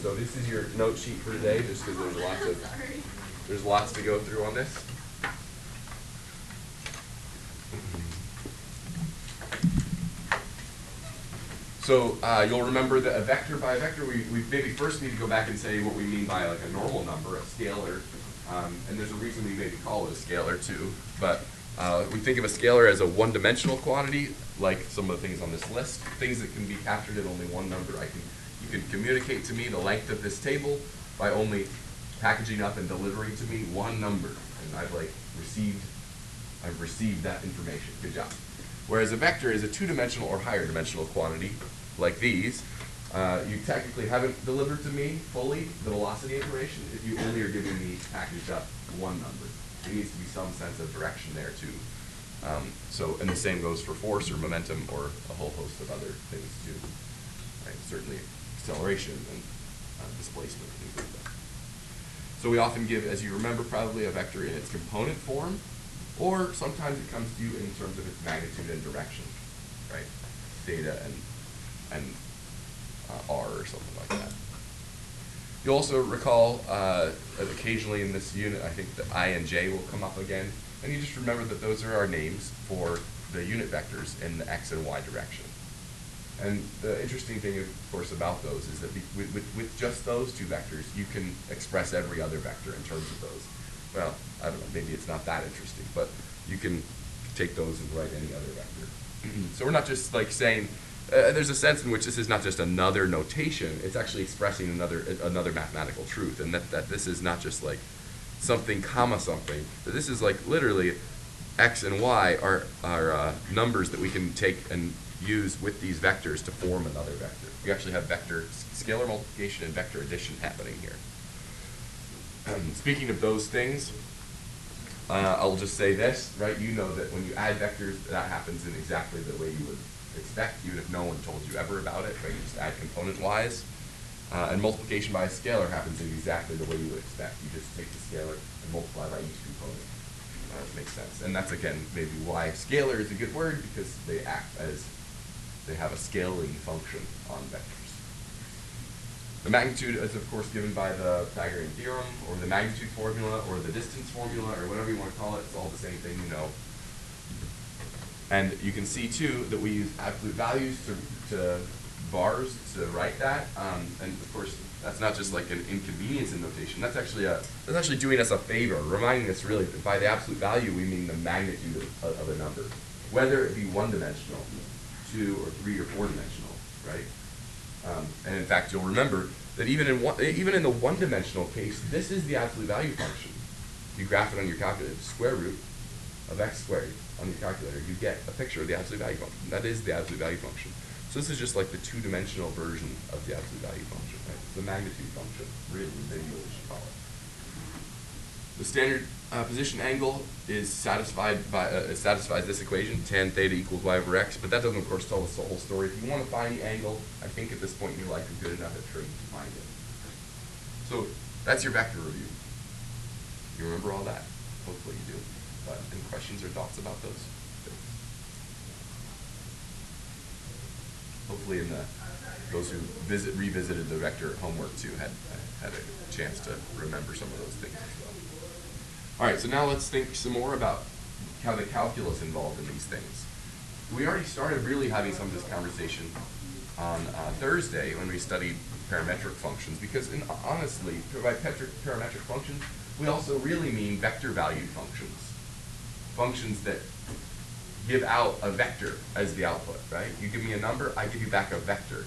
So this is your note sheet for today, just because there's lots to go through on this. So you'll remember that a vector, by a vector, we maybe first need to go back and say what we mean by like a normal number, a scalar. And there's a reason we maybe call it a scalar too. But we think of a scalar as a one-dimensional quantity, like some of the things on this list, things that can be captured in only one number. You can communicate to me the length of this table by only packaging up and delivering to me one number. And I've received that information. Good job. Whereas a vector is a two-dimensional or higher dimensional quantity, like these. You technically haven't delivered to me fully the velocity information if you only are giving me packaged up one number. There needs to be some sense of direction there too. And the same goes for force or momentum or a whole host of other things too. Right? Certainly acceleration and displacement and things like that. So we often give, as you remember probably, a vector in its component form, or sometimes it comes to you in terms of its magnitude and direction, right? Theta and r or something like that. You'll also recall that occasionally in this unit, I think the I and j will come up again, and you just remember that those are our names for the unit vectors in the x and y direction. And the interesting thing, of course, about those is that with just those two vectors, you can express every other vector in terms of those. Well, I don't know, maybe it's not that interesting, but you can take those and write any other vector. So we're not just like saying, there's a sense in which this is not just another notation, it's actually expressing another mathematical truth, and that this is not just like something comma something, that this is like literally x and y are numbers that we can take and use with these vectors to form another vector. We actually have vector scalar multiplication and vector addition happening here. Speaking of those things, I'll just say this, right? You know that when you add vectors, that happens in exactly the way you would expect, even if no one told you ever about it, right? You just add component-wise. And multiplication by a scalar happens in exactly the way you would expect. You just take the scalar and multiply by each component. That makes sense. And that's, again, maybe why scalar is a good word, because they have a scaling function on vectors. The magnitude is, of course, given by the Pythagorean theorem, or the magnitude formula, or the distance formula, or whatever you want to call it. It's all the same thing, you know. And you can see, too, that we use absolute values to bars to write that. And, of course, that's not just like an inconvenience in notation. That's actually doing us a favor, reminding us really that by the absolute value, we mean the magnitude of a number, whether it be one-dimensional, two, or three, or four-dimensional, right? And in fact, you'll remember that even in the one-dimensional case, this is the absolute value function. You graph it on your calculator, square root of x squared on your calculator, you get a picture of the absolute value function. That is the absolute value function. So this is just like the two-dimensional version of the absolute value function, right? It's the magnitude function, really, maybe what we should call it. The standard position angle is satisfies this equation, tan theta equals y over x, but that doesn't, of course, tell us the whole story. If you want to find the angle, I think at this point in your life you're good enough at trig to find it. So that's your vector review. You remember all that? Hopefully you do. But any questions or thoughts about those things? Hopefully those who revisited the vector homework too had a chance to remember some of those things as well. All right, so now let's think some more about how the calculus involved in these things. We already started really having some of this conversation on Thursday when we studied parametric functions, because honestly, by parametric functions, we also really mean vector valued functions. Functions that give out a vector as the output, right? You give me a number, I give you back a vector.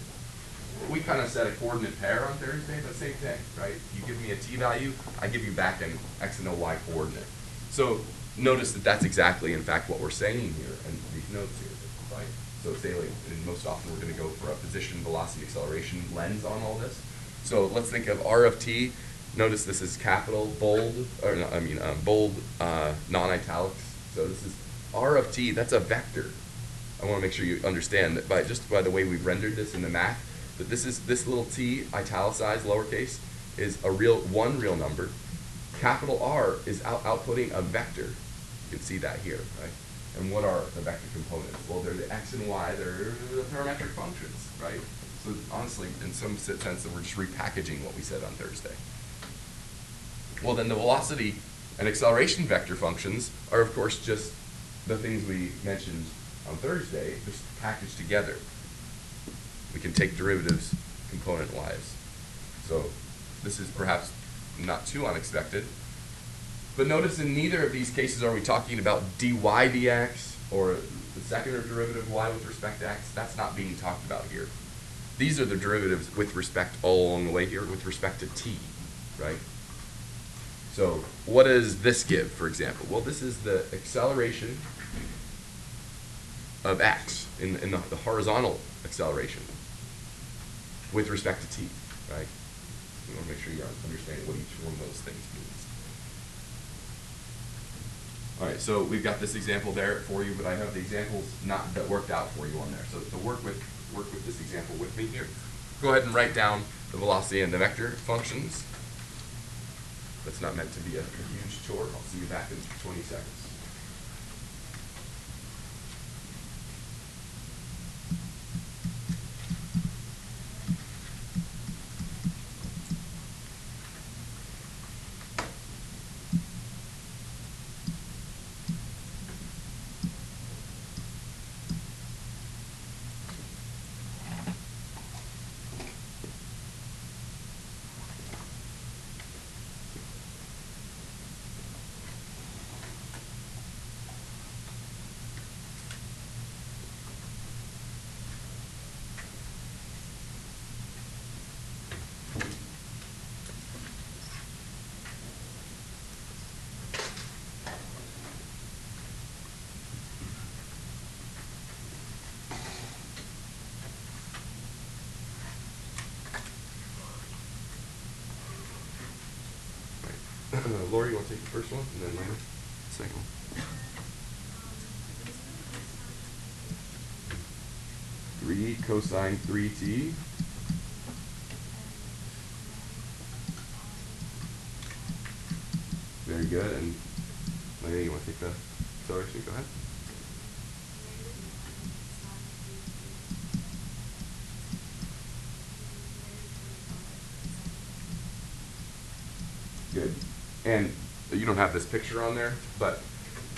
We kind of said a coordinate pair on Thursday, but same thing, right? You give me a t-value, I give you back an x and a y coordinate. So notice that that's exactly, in fact, what we're saying here in these notes here, right? So say, like, and most often we're going to go for a position, velocity, acceleration lens on all this. So let's think of r of t. Notice this is capital, bold, or no, I mean bold, non-italics. So this is r of t, that's a vector. I want to make sure you understand that by the way we've rendered this in the math, that this little t, italicized, lowercase, is one real number. Capital R is outputting a vector. You can see that here, right? And what are the vector components? Well, they're the x and y, they're the parametric functions, right? So honestly, in some sense, we're just repackaging what we said on Thursday. Well, then the velocity and acceleration vector functions are, of course, just the things we mentioned on Thursday, just packaged together. We can take derivatives component-wise. So this is perhaps not too unexpected. But notice in neither of these cases are we talking about dy dx or the second order derivative of y with respect to x. That's not being talked about here. These are the derivatives with respect all along the way here with respect to t, right? So what does this give, for example? Well, this is the acceleration of x in the horizontal acceleration with respect to t, right? We want to make sure you understand what each one of those things means. All right, so we've got this example there for you, but I have the examples not that worked out for you on there. So to work with this example with me here. Go ahead and write down the velocity and the vector functions. That's not meant to be a huge chore. I'll see you back in 20 seconds. Lori, you want to take the first one, and then Lana, second one? Three cosine 3t. Very good. And Lana, you want to take the acceleration? Go ahead. Good. And you don't have this picture on there, but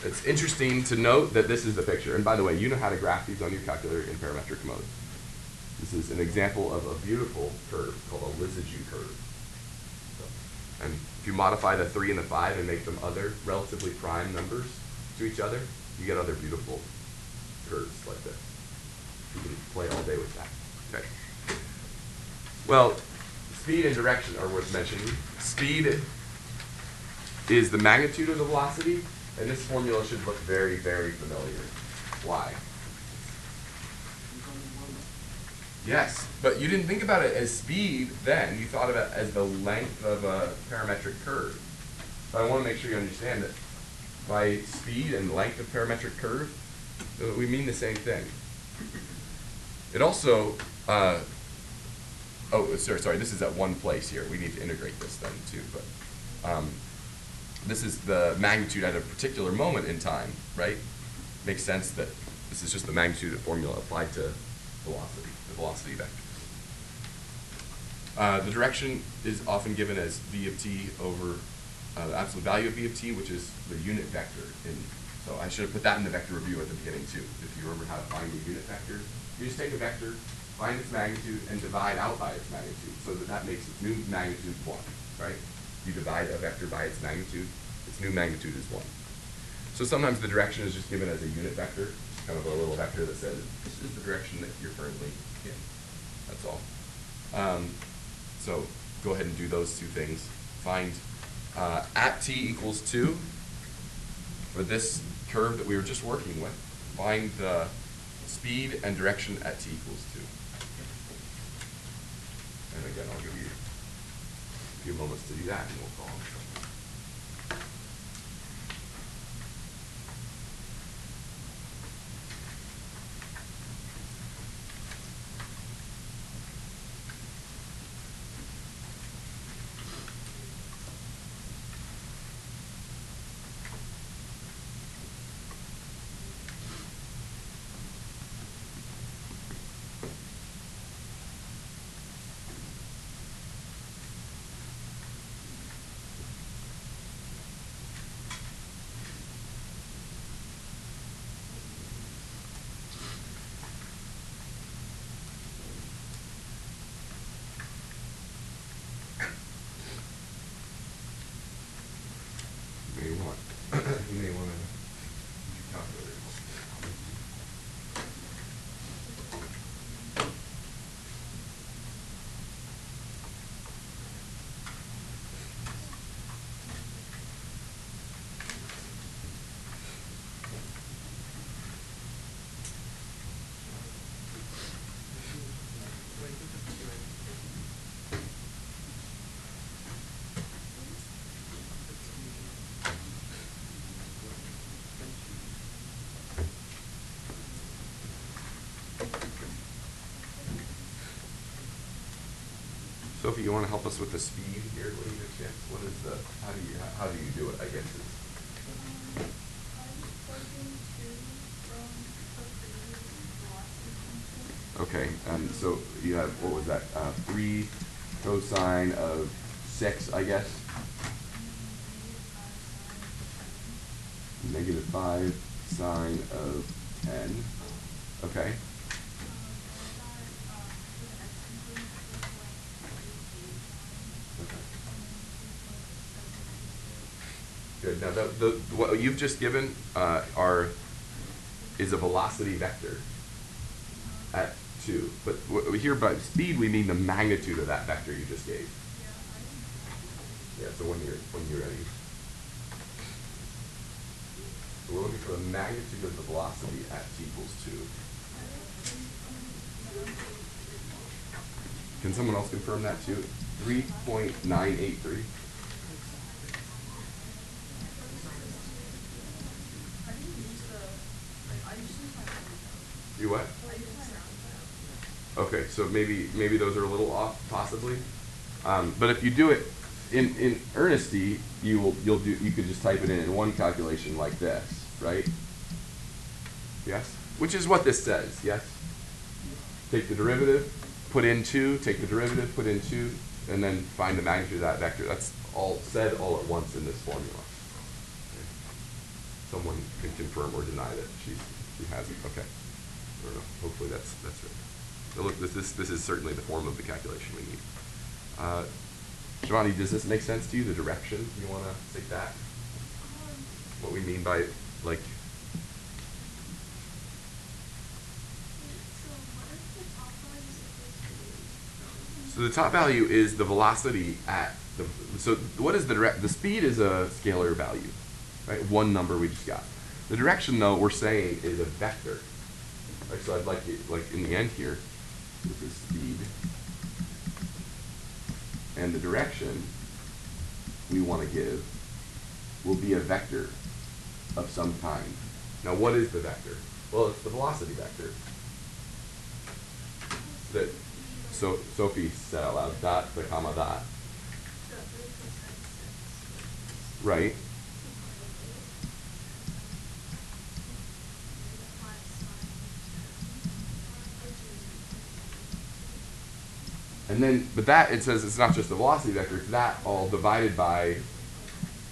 it's interesting to note that this is the picture. And by the way, you know how to graph these on your calculator in parametric mode. This is an example of a beautiful curve called a Lissajous curve. And if you modify the 3 and the 5 and make them other relatively prime numbers to each other, you get other beautiful curves like this. You can play all day with that. Okay. Well, speed and direction are worth mentioning. Speed is the magnitude of the velocity, and this formula should look very, very familiar. Why? Yes, but you didn't think about it as speed then. You thought of it as the length of a parametric curve. But I want to make sure you understand that by speed and length of parametric curve, we mean the same thing. It also, oh, sorry, this is at one place here. We need to integrate this then too, but this is the magnitude at a particular moment in time, right? Makes sense that this is just the magnitude of formula applied to velocity, the velocity vector. The direction is often given as v of t over the absolute value of v of t, which is the unit vector. So I should have put that in the vector review at the beginning too, if you remember how to find a unit vector. You just take a vector, find its magnitude, and divide out by its magnitude, so that makes its new magnitude 1, right? You divide a vector by its magnitude, its new magnitude is 1. So sometimes the direction is just given as a unit vector, kind of a little vector that says, this is the direction that you're currently in. That's all. So go ahead and do those two things. Find at t equals 2, for this curve that we were just working with, find the speed and direction at t equals 2. And again, I'll give you a few moments to do that, and we'll call them. Sophie, you want to help us with the speed here? What do you get? What is the, how do you do it, I guess? Okay, so you have, what was that, 3 cosine of 6, I guess? -5 sine of 10. Okay. Good. Now, what you've just given is a velocity vector at 2. But here by speed, we mean the magnitude of that vector you just gave. Yeah. So when you're ready. So we're looking for the magnitude of the velocity at t equals 2. Can someone else confirm that too? 3.983. You what? Okay, so maybe those are a little off, possibly. But if you do it in earnesty, you could just type it in one calculation like this, right? Yes? Which is what this says, yes? Take the derivative, put in 2, take the derivative, put in 2, and then find the magnitude of that vector. That's all said all at once in this formula. Okay. Someone can confirm or deny that she has it. Okay. I don't know. Hopefully that's right. So look, this is certainly the form of the calculation we need. Giovanni, does this make sense to you? The direction you want to take that? What we mean by like. So the top value is the velocity at the. So what is the speed is a scalar value, right? One number we just got. The direction, though, we're saying is a vector. Right, so I'd like it, like in the end here, with the speed and the direction we want to give will be a vector of some kind. Now, what is the vector? Well, it's the velocity vector. That so Sophie said out loud, dot, the comma, dot. Right. And then, but that, it says it's not just the velocity vector, it's that all divided by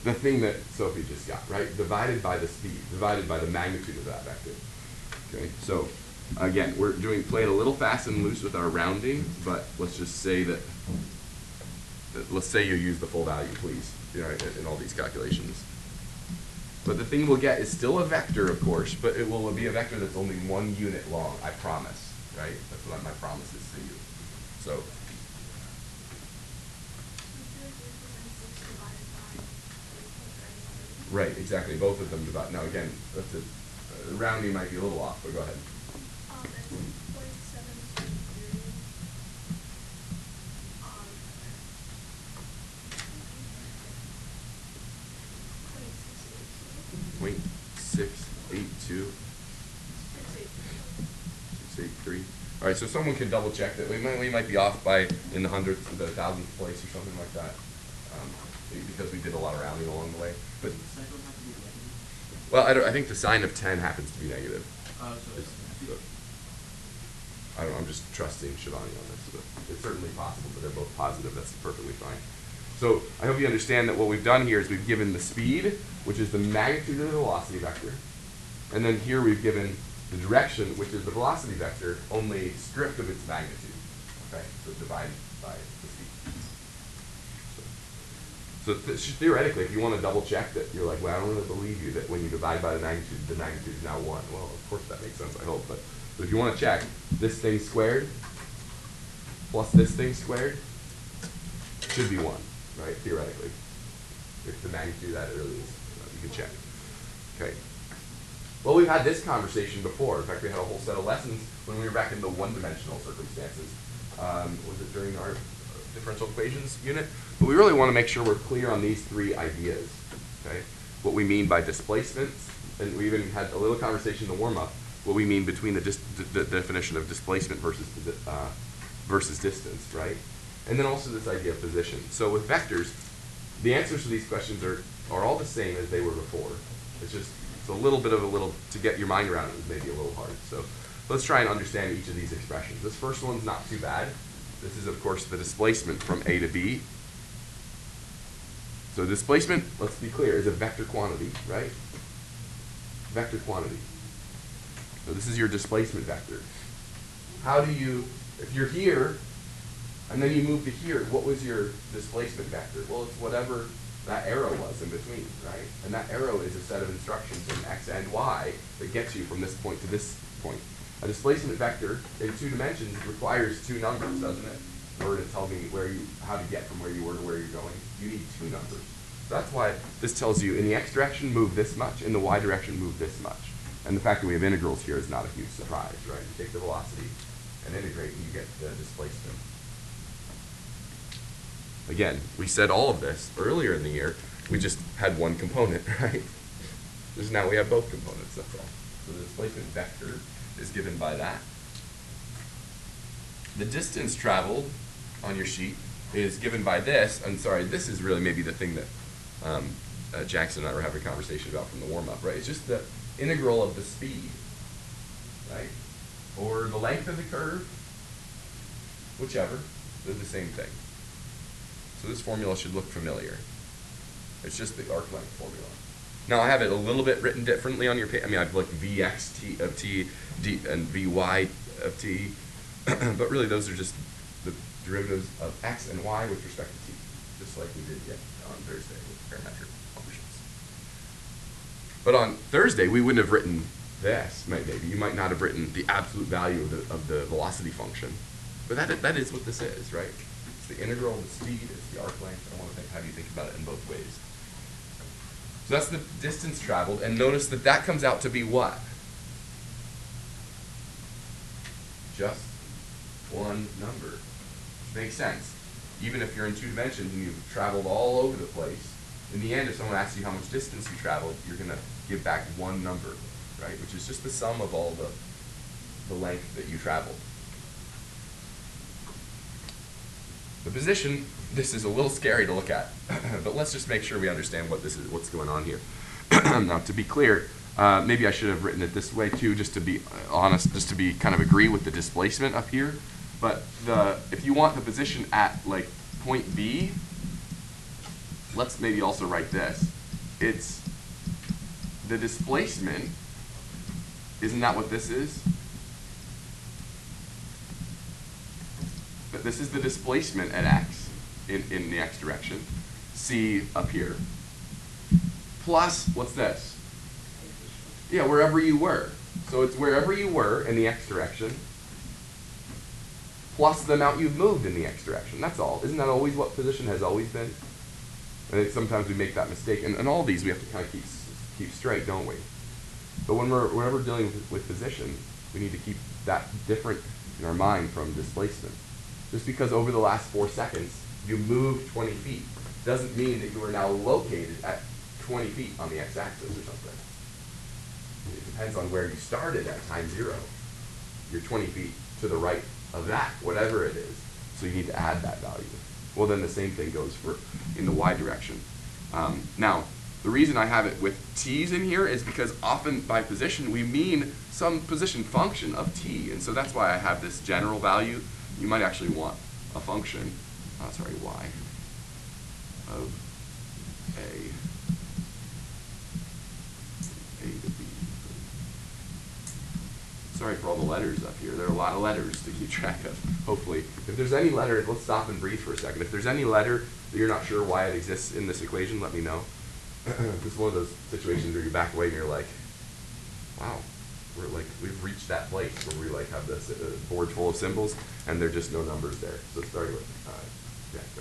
the thing that Sophie just got, right? Divided by the speed, divided by the magnitude of that vector. Okay, so again, we're playing a little fast and loose with our rounding, but let's just say that let's say you use the full value, please, in all these calculations. But the thing we'll get is still a vector, of course, but it will be a vector that's only 1 unit long, I promise, right? That's what my promise is to you. So. Right, exactly. Both of them divide. Now again, that's rounding might be a little off, but go ahead. Wait, 682. 683. All right, so someone can double check that. We might be off by in the hundredth, the thousandth place or something like that, because we did a lot of rounding along the way. But well, I think the sign of 10 happens to be negative. I don't know. I'm just trusting Shivani on this. But it's certainly possible, but they're both positive. That's perfectly fine. So I hope you understand that what we've done here is we've given the speed, which is the magnitude of the velocity vector, and then here we've given the direction, which is the velocity vector, only stripped of its magnitude. Okay, so divided by the speed. So theoretically, if you want to double check that, you're like, well, I don't really believe you that when you divide by the magnitude is now 1. Well, of course that makes sense, I hope. But if you want to check, this thing squared plus this thing squared should be 1, right? Theoretically, if the magnitude of that really is, you can check. Okay. Well, we've had this conversation before. In fact, we had a whole set of lessons when we were back in the one-dimensional circumstances. Was it during our differential equations unit? But we really want to make sure we're clear on these 3 ideas, okay? What we mean by displacements, and we even had a little conversation in the warm-up, what we mean between the definition of displacement versus distance, right? And then also this idea of position. So with vectors, the answers to these questions are all the same as they were before. It's just it's a little bit of to get your mind around it is maybe a little hard. So let's try and understand each of these expressions. This first one's not too bad. This is, of course, the displacement from A to B. So displacement, let's be clear, is a vector quantity, right? Vector quantity. So this is your displacement vector. How do you, if you're here, and then you move to here, what was your displacement vector? Well, it's whatever that arrow was in between, right? And that arrow is a set of instructions in X and Y that gets you from this point to this point. A displacement vector in 2 dimensions requires 2 numbers, doesn't it? In order to tell me how to get from where you were to where you're going. You need 2 numbers. So that's why this tells you in the X direction, move this much, in the Y direction, move this much. And the fact that we have integrals here is not a huge surprise, right? You take the velocity and integrate and you get the displacement. Again, we said all of this earlier in the year. We just had one component, right? Just now we have both components, that's all. So the displacement vector is given by that. The distance traveled on your sheet is given by this. I'm sorry, this is really maybe the thing that Jackson and I were having a conversation about from the warm-up, right? It's just the integral of the speed, right? Or the length of the curve, whichever, they're the same thing. So this formula should look familiar. It's just the arc length formula. Now I have it a little bit written differently on your page. I mean, I've like Vx of t, d, and Vy of t, but really those are just the derivatives of x and y with respect to t, just like we did on Thursday with parametric functions. But on Thursday, we wouldn't have written this, maybe. You might not have written the absolute value of the velocity function. But that is what this is, right? It's the integral of the speed, it's the arc length. I want to have you think about it in both ways. So that's the distance traveled, and notice that that comes out to be what? Just one number. Makes sense. Even if you're in 2 dimensions and you've traveled all over the place, in the end, if someone asks you how much distance you traveled, you're going to give back one number, right? Which is just the sum of all the length that you traveled. The position, this is a little scary to look at, but let's just make sure we understand what this is, what's going on here. Now, to be clear, maybe I should have written it this way too, just to be honest, just to be kind of agree with the displacement up here. But if you want the position at like point B, let's maybe also write this. It's the displacement. Isn't that what this is? But this is the displacement at x in the x direction. C up here. Plus, what's this? Yeah, wherever you were. So it's wherever you were in the x direction plus the amount you've moved in the x direction. That's all. Isn't that always what position has always been? I think sometimes we make that mistake. And all these we have to kind of keep straight, don't we? But whenever we're dealing with position, we need to keep that different in our mind from displacement. Just because over the last 4 seconds you moved 20 feet doesn't mean that you are now located at 20 feet on the x-axis or something. It depends on where you started at time 0. You're 20 feet to the right of that, whatever it is. So you need to add that value. Well, then the same thing goes for in the y direction. Now, the reason I have it with t's in here is because often by position we mean some position function of t, and so that's why I have this general value. You might actually want a function, y, of a to b. Sorry for all the letters up here. There are a lot of letters to keep track of, hopefully. If there's any letter, let's stop and breathe for a second. If there's any letter that you're not sure why it exists in this equation, let me know. This is one of those situations where you back away and you're like, wow, we've reached that place where we have this board full of symbols and there are just no numbers there. So starting with, yeah, go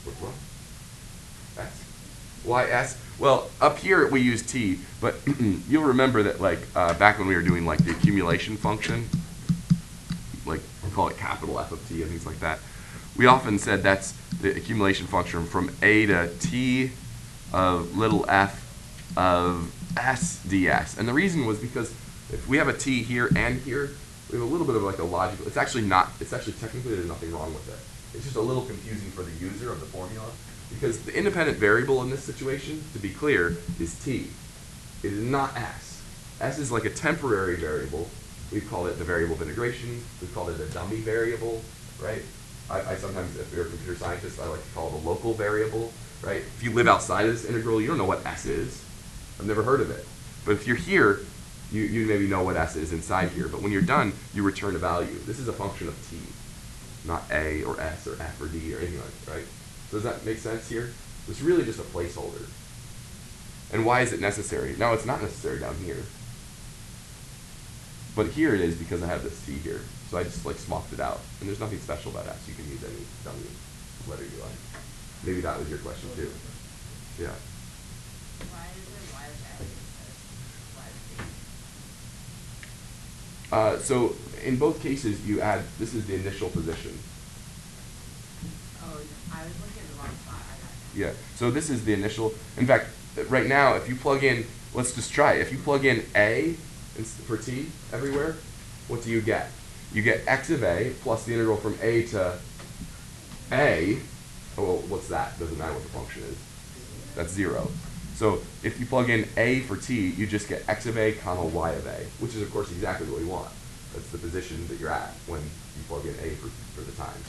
ahead. What? S? Why S? Well, up here we use T, but you'll remember that back when we were doing the accumulation function, we call it capital F of T and things like that, we often said that's the accumulation function from A to T of little f of S ds. And the reason was because if we have a T here and here, we have a little bit of like a logical, it's actually technically there's nothing wrong with it. It's just a little confusing for the user of the formula, because the independent variable in this situation, to be clear, is t. It is not s. S is like a temporary variable. We've called it the variable of integration. We've called it a dummy variable, right? I sometimes, if you're a computer scientist, I like to call it a local variable, right? If you live outside of this integral, you don't know what s is. I've never heard of it. But if you're here, you maybe know what s is inside here. But when you're done, you return a value. This is a function of t, not a or s or f or d or anything like that, right? So does that make sense here? It's really just a placeholder. And why is it necessary? No, it's not necessary down here. But here it is because I have this t here. So I just like swapped it out. And there's nothing special about s. You can use any dummy letter you like. Maybe that was your question too. Yeah. Why is it y of x instead of y of z? So in both cases, you add, this is the initial position. Oh, I was looking at the wrong spot. I got it. Yeah, so this is the initial. In fact, right now, if you plug in, let's just try it. If you plug in a for t everywhere, what do you get? You get x of a plus the integral from a to a. Oh, well, what's that? Doesn't matter what the function is. That's 0. So if you plug in a for t, you just get x of a comma y of a, which is, of course, exactly what we want. That's the position that you're at when you plug in a for the time.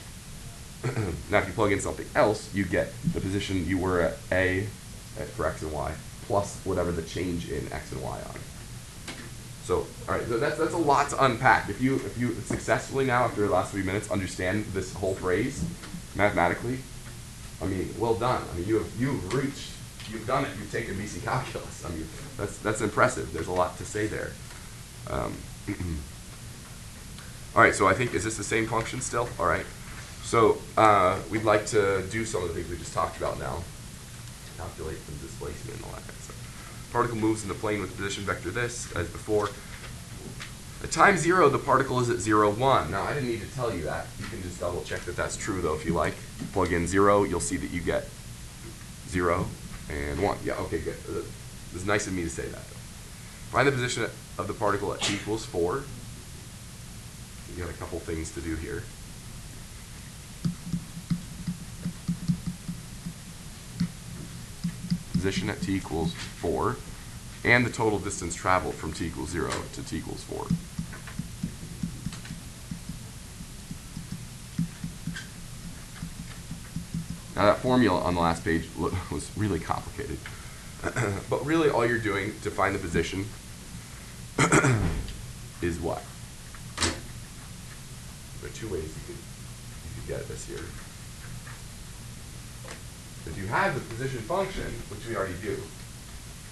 Now, if you plug in something else, you get the position you were at a for x and y plus whatever the change in x and y are. So, all right, so that's a lot to unpack. If you successfully now, after the last 3 minutes, understand this whole phrase mathematically, I mean, well done. I mean, you've done it. You've taken BC calculus. I mean, that's impressive. There's a lot to say there. All right, so I think, is this the same function still? All right. So we'd like to do some of the things we just talked about now. Calculate the displacement and all that kind of stuff. Particle moves in the plane with position vector this, as before. At time 0, the particle is at 0, 1. Now, I didn't need to tell you that. You can just double check that that's true, though, if you like. Plug in 0, you'll see that you get 0 and 1. Yeah, okay, good. It's nice of me to say that. Find the position of the particle at t equals 4. You got a couple things to do here. Position at t equals 4, and the total distance traveled from t equals 0 to t equals 4. Now that formula on the last page was really complicated. But really all you're doing to find the position is what? There are two ways you could get this here. If you have the position function, which we already do,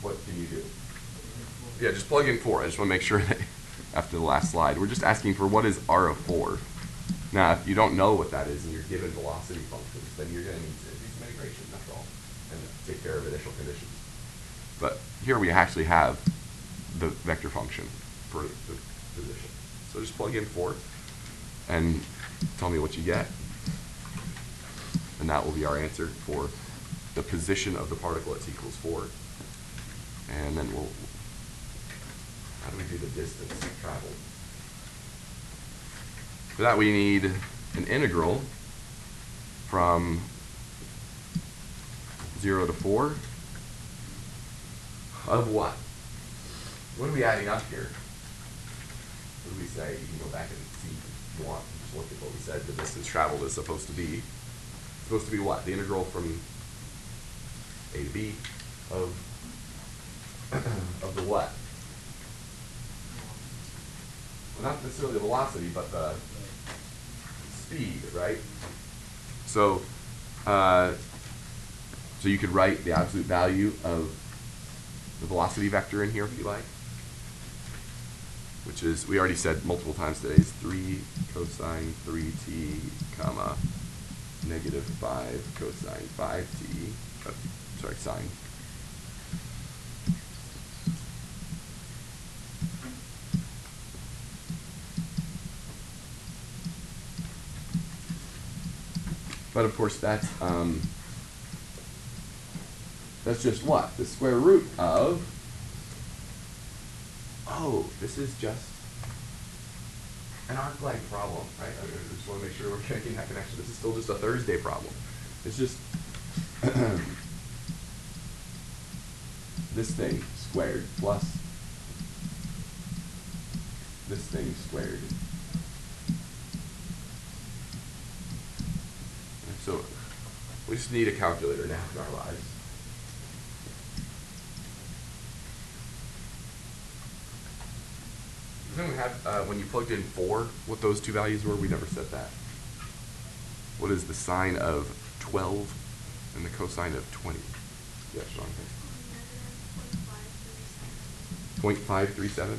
what can you do? Yeah, just plug in 4. I just want to make sure that after the last slide, we're just asking for what is r of 4. Now, if you don't know what that is and you're given velocity functions, then you're going to need to do some integration, that's all, and take care of initial conditions. But here we actually have the vector function for the position. So just plug in 4 and tell me what you get. And that will be our answer for the position of the particle at t equals 4. And then how do we do the distance traveled? For that we need an integral from 0 to 4 of what? What are we adding up here? What do we say? You can go back and see if you want. Just look at what we said the distance traveled is supposed to be. It's supposed to be what? The integral from a to b of the what? Well, not necessarily the velocity, but the speed, right? So, so you could write the absolute value of the velocity vector in here if you like, which is, we already said multiple times today, is 3 cosine 3t, comma, negative 5 cosine 5t, sorry, sine. But of course that's just what? The square root of, oh, this is just an arc length problem, right? I just want to make sure we're making that connection. This is still just a Thursday problem. It's just this thing squared plus this thing squared. And so we just need a calculator now in our lives. Does anyone have, when you plugged in 4, what those two values were? We never said that. What is the sine of 12 and the cosine of 20? Yeah, Sean. 0.537?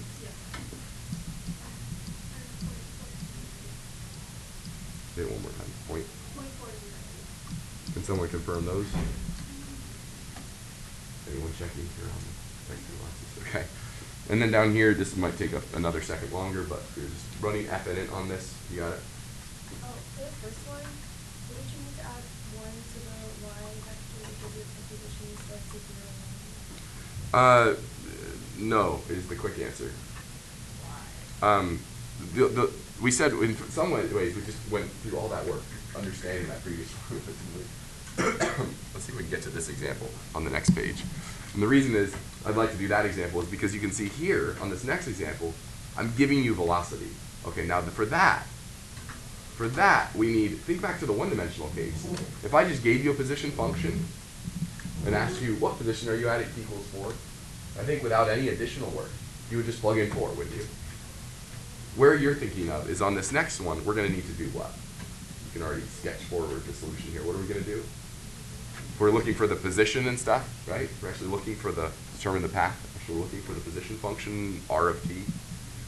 Say it one more time. Point. Can someone confirm those? Anyone checking here on the texting glasses? Okay. And then down here, this might take another second longer, but you're just running F in it on this. You got it? Oh, for the first one, wouldn't you need to add 1 to the y vector to give you a position instead of 0? No, is the quick answer. Why? We said in some ways we just went through all that work understanding that previous one. Let's see if we can get to this example on the next page. And the reason is I'd like to do that example is because you can see here on this next example, I'm giving you velocity. Okay, now for that we need, think back to the one-dimensional case. If I just gave you a position function and asked you what position are you at t equals 4, I think without any additional work, you would just plug in 4, wouldn't you? Where you're thinking of is on this next one, we're going to need to do what? You can already sketch forward the solution here. What are we going to do? We're looking for the position and stuff, right? We're actually looking for determine the path. Actually looking for the position function, r of t.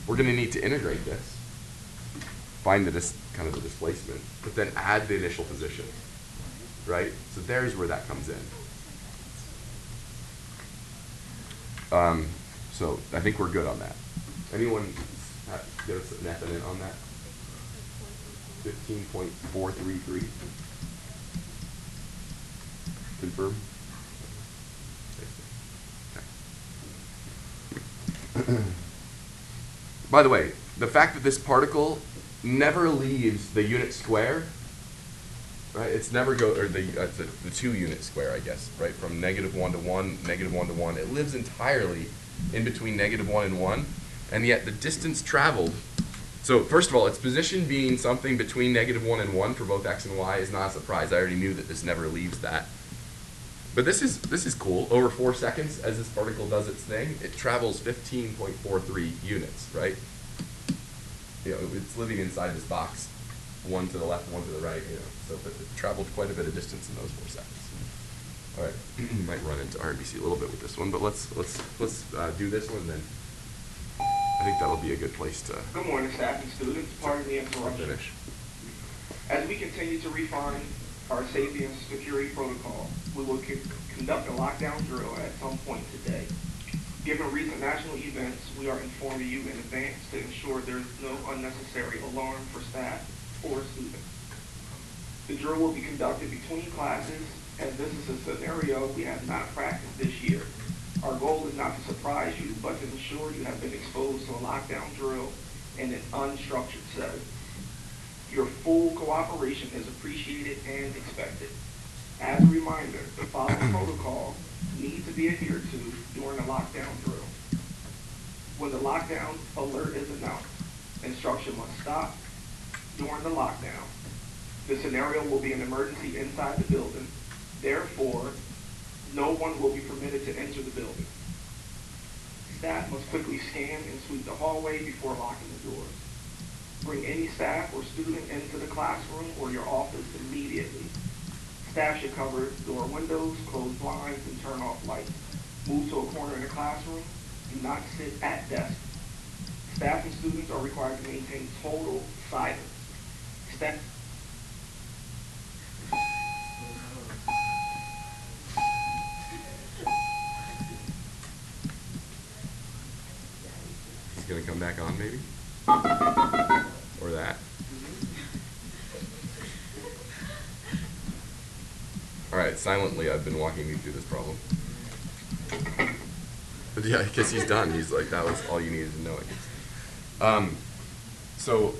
We're going to need to integrate this, find the kind of the displacement, but then add the initial position, right? So there's where that comes in. So I think we're good on that. Anyone give us an F in on that? 15.433. Confirm? Okay. By the way, the fact that this particle never leaves the unit square, right? It's never the 2 unit square, I guess, right? From -1 to 1, -1 to 1. It lives entirely in between -1 and 1, and yet the distance traveled. So first of all, its position being something between -1 and 1 for both x and y is not a surprise. I already knew that this never leaves that. But this is cool. Over 4 seconds, as this particle does its thing, it travels 15.43 units, right? You know, it's living inside this box, 1 to the left, 1 to the right. You know, so it traveled quite a bit of distance in those 4 seconds. All right, might run into RBC a little bit with this one, but let's do this one then. I think that'll be a good place to. Good morning, staff and students. Pardon the interruption. Finish. As we continue to refine our safety and security protocol, we will conduct a lockdown drill at some point today. Given recent national events, we are informing you in advance to ensure there is no unnecessary alarm for staff or students. The drill will be conducted between classes, as this is a scenario we have not practiced this year. Our goal is not to surprise you, but to ensure you have been exposed to a lockdown drill in an unstructured setting. Your full cooperation is appreciated and expected. As a reminder, the following protocol needs to be adhered to during a lockdown drill. When the lockdown alert is announced, instruction must stop during the lockdown. The scenario will be an emergency inside the building. Therefore, no one will be permitted to enter the building. Staff must quickly scan and sweep the hallway before locking the doors. Bring any staff or student into the classroom or your office immediately. Staff should cover door windows, close blinds, and turn off lights. Move to a corner in the classroom. Do not sit at desks. Staff and students are required to maintain total silence. Staff He's gonna come back on, maybe? Or that? All right, silently, I've been walking you through this problem. But yeah, I guess he's done. He's like, that was all you needed to know, I guess. So,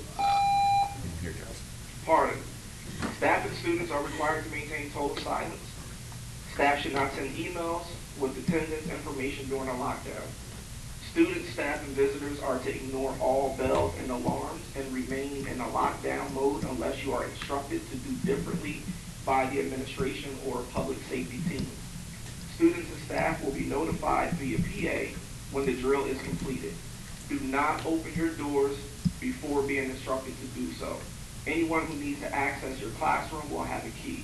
here it goes. Pardon. Staff and students are required to maintain total silence. Staff should not send emails with attendance information during a lockdown. Students, staff, and visitors are to ignore all bells and alarms and remain in a lockdown mode unless you are instructed to do differently by the administration or public safety team. Students and staff will be notified via PA when the drill is completed. Do not open your doors before being instructed to do so. Anyone who needs to access your classroom will have a key.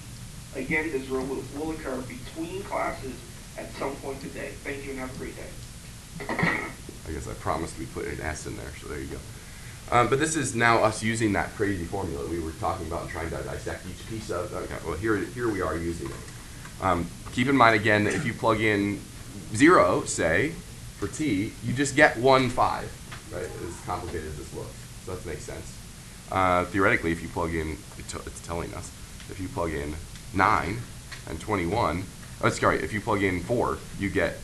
Again, this drill will occur between classes at some point today. Thank you and have a great day. I guess I promised we put an S in there, so there you go. But this is now us using that crazy formula we were talking about and trying to dissect each piece of. Okay, well, here we are using it. Keep in mind again that if you plug in 0, say, for t, you just get 1, 5, right? As complicated as this looks. So that makes sense. Theoretically, if you plug in, it's telling us, if you plug in 9 and 21, if you plug in 4, you get,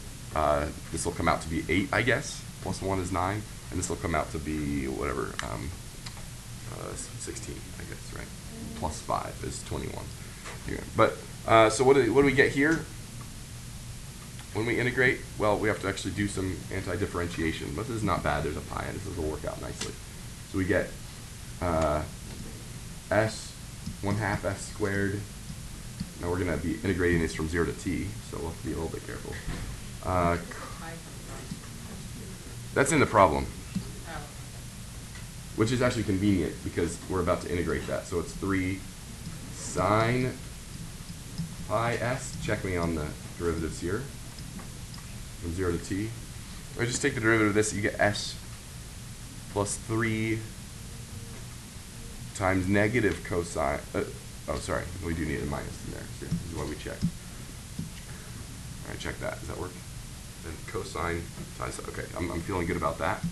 this will come out to be 8, I guess, plus 1 is 9, and this will come out to be, whatever, 16, I guess, right? Plus 5 is 21. Here. But, so what do we get here? When we integrate, well, we have to actually do some anti-differentiation, but this is not bad. There's a pi, and this will work out nicely. So we get s 1/2 s squared. Now we're going to be integrating this from 0 to t, so we'll have to be a little bit careful. That's in the problem, which is actually convenient because we're about to integrate that. So it's 3 sine pi s. Check me on the derivatives here. From 0 to t. Or just take the derivative of this, you get s plus 3 times negative cosine. Oh, sorry, we do need a minus in there. So this is what we check. All right, check that. Does that work? And cosine times. Okay, I'm feeling good about that.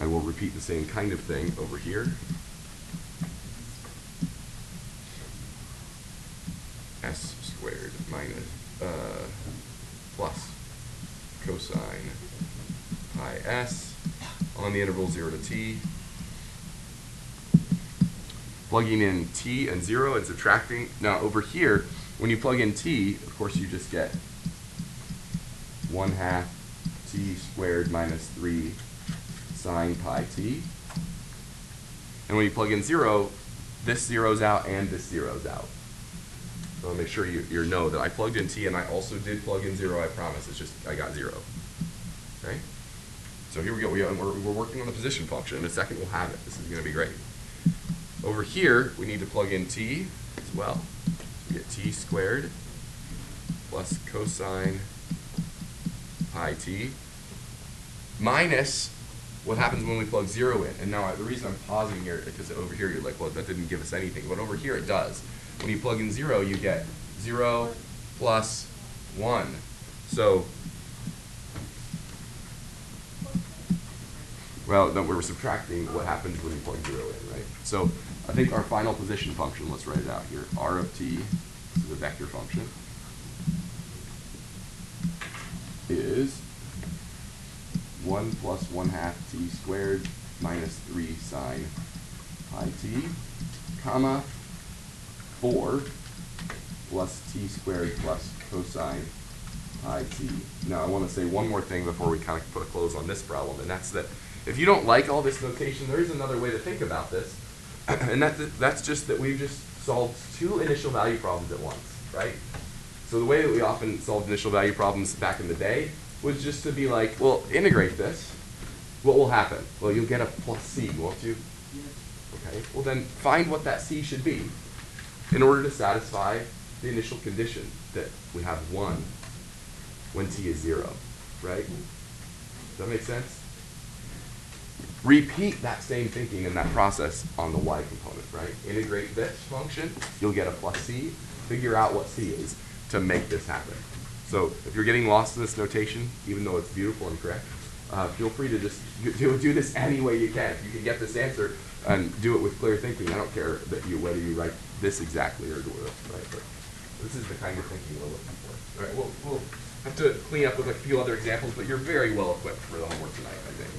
I will repeat the same kind of thing over here. S squared minus plus cosine pi s on the interval 0 to t. Plugging in t and 0 and subtracting. Now over here, when you plug in t, of course you just get 1/2 t squared minus 3 sine pi t. And when you plug in 0, this zeroes out and this zeroes out. So I'll make sure you know that I plugged in t and I also did plug in 0, I promise. It's just I got 0. Okay? So here we go. We're working on the position function. In a second we'll have it. This is going to be great. Over here, we need to plug in t as well. So we get t squared plus cosine pi t minus what happens when we plug 0 in. And now the reason I'm pausing here is because over here you're like, well, that didn't give us anything. But over here it does. When you plug in 0, you get 0 plus 1. So, well, no, we're subtracting what happens when you plug 0 in, right? So I think our final position function, let's write it out here. R of t, this is a vector function, is 1 plus 1/2 t squared minus 3 sine pi t, comma, 4 plus t squared plus cosine pi t. Now I want to say one more thing before we kind of put a close on this problem, and that's that if you don't like all this notation, there is another way to think about this, and that's just that we've just solved 2 initial value problems at once, right? So the way that we often solved initial value problems back in the day was just to be like, well, integrate this. What will happen? Well, you'll get a plus c, won't you? Okay, well then find what that c should be in order to satisfy the initial condition that we have 1 when t is 0, right? Does that make sense? Repeat that same thinking and that process on the y component, right? Integrate this function, you'll get a plus c. Figure out what c is to make this happen. So if you're getting lost in this notation, even though it's beautiful and correct, feel free to just do this any way you can. If you can get this answer and do it with clear thinking, I don't care that whether you write this exactly or do it, right? But this is the kind of thinking we're looking for. All right, we'll have to clean up with a few other examples, but you're very well equipped for the homework tonight, I think.